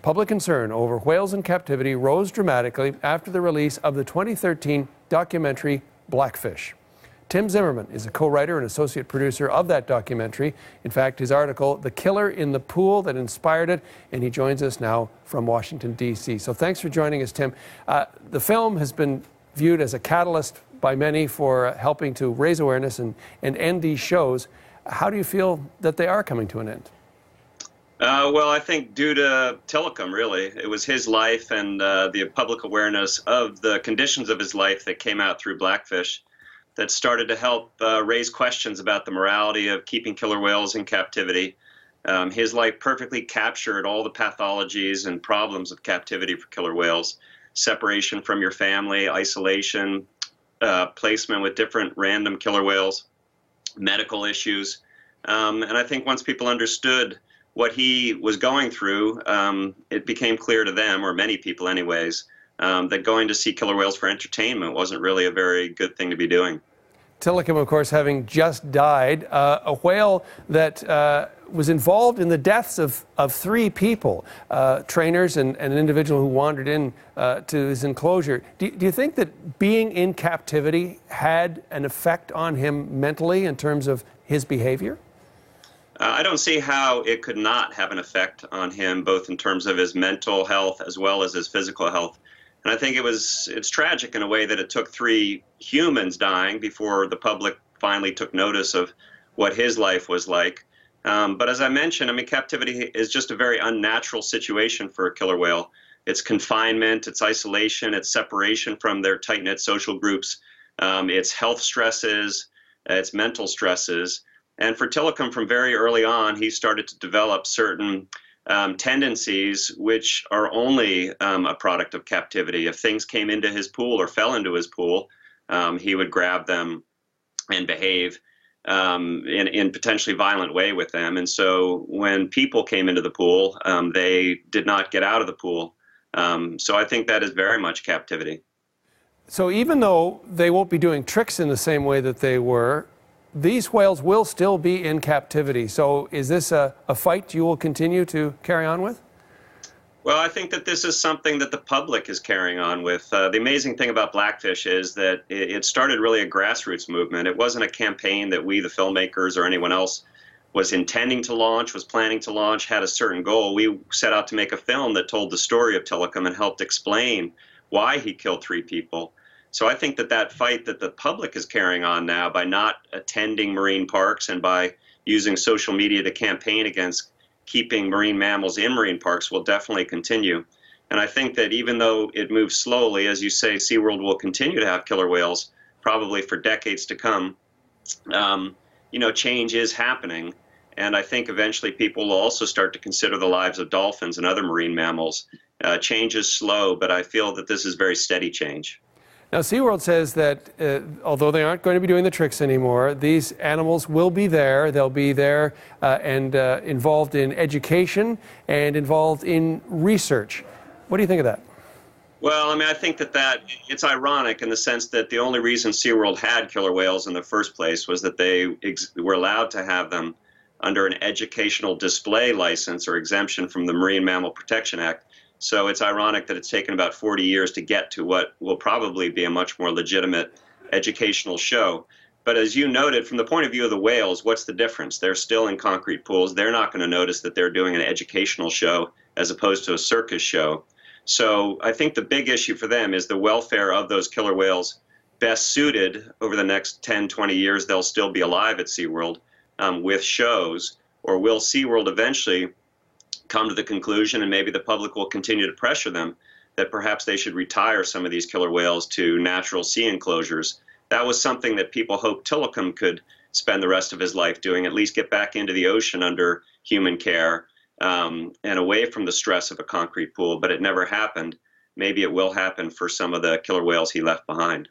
public concern over whales in captivity rose dramatically after the release of the 2013 documentary Blackfish. Tim Zimmerman is a co-writer and associate producer of that documentary. In fact, his article, The Killer in the Pool, that inspired it, and he joins us now from Washington, D.C. So thanks for joining us, Tim. The film has been viewed as a catalyst by many for helping to raise awareness and end these shows. How do you feel that they are coming to an end? Well, I think due to Tilikum, really. It was his life and the public awareness of the conditions of his life that came out through Blackfish that started to help raise questions about the morality of keeping killer whales in captivity. His life perfectly captured all the pathologies and problems of captivity for killer whales: separation from your family, isolation, placement with different random killer whales, medical issues. And I think once people understood what he was going through, it became clear to them, or many people anyways, that going to see killer whales for entertainment wasn't really a very good thing to be doing. Tilikum, of course, having just died, a whale that was involved in the deaths of 3 people, trainers and an individual who wandered in to his enclosure. Do you think that being in captivity had an effect on him mentally in terms of his behavior? I don't see how it could not have an effect on him, both in terms of his mental health as well as his physical health. And I think it's tragic in a way that it took 3 humans dying before the public finally took notice of what his life was like. But as I mentioned, I mean, captivity is just a very unnatural situation for a killer whale. It's confinement, it's isolation, it's separation from their tight-knit social groups, it's health stresses, it's mental stresses. And for Tilikum, from very early on, he started to develop certain tendencies which are only a product of captivity. If things came into his pool or fell into his pool, he would grab them and behave in potentially violent way with them. And so when people came into the pool, they did not get out of the pool. So I think that is very much captivity. So even though they won't be doing tricks in the same way that they were, these whales will still be in captivity. So is this a fight you will continue to carry on with? Well, I think that this is something that the public is carrying on with. The amazing thing about Blackfish is that it started really a grassroots movement. It wasn't a campaign that we, the filmmakers, or anyone else was intending to launch, was planning to launch, had a certain goal. We set out to make a film that told the story of Tilikum and helped explain why he killed 3 people. So I think that fight that the public is carrying on now by not attending marine parks and by using social media to campaign against keeping marine mammals in marine parks will definitely continue. And I think that even though it moves slowly, as you say, SeaWorld will continue to have killer whales probably for decades to come. Change is happening. And I think eventually people will also start to consider the lives of dolphins and other marine mammals. Change is slow, but I feel that this is very steady change. Now, SeaWorld says that although they aren't going to be doing the tricks anymore, these animals will be there. They'll be there and involved in education and involved in research. What do you think of that? Well, I mean, I think that it's ironic in the sense that the only reason SeaWorld had killer whales in the first place was that they were allowed to have them under an educational display license or exemption from the Marine Mammal Protection Act. So it's ironic that it's taken about 40 years to get to what will probably be a much more legitimate educational show. But as you noted, from the point of view of the whales, what's the difference? They're still in concrete pools. They're not going to notice that they're doing an educational show as opposed to a circus show. So I think the big issue for them is the welfare of those killer whales best suited over the next 10, 20 years. They'll still be alive at SeaWorld with shows, or will SeaWorld eventually come to the conclusion, and maybe the public will continue to pressure them, that perhaps they should retire some of these killer whales to natural sea enclosures. That was something that people hoped Tilikum could spend the rest of his life doing, at least get back into the ocean under human care and away from the stress of a concrete pool, but it never happened. Maybe it will happen for some of the killer whales he left behind.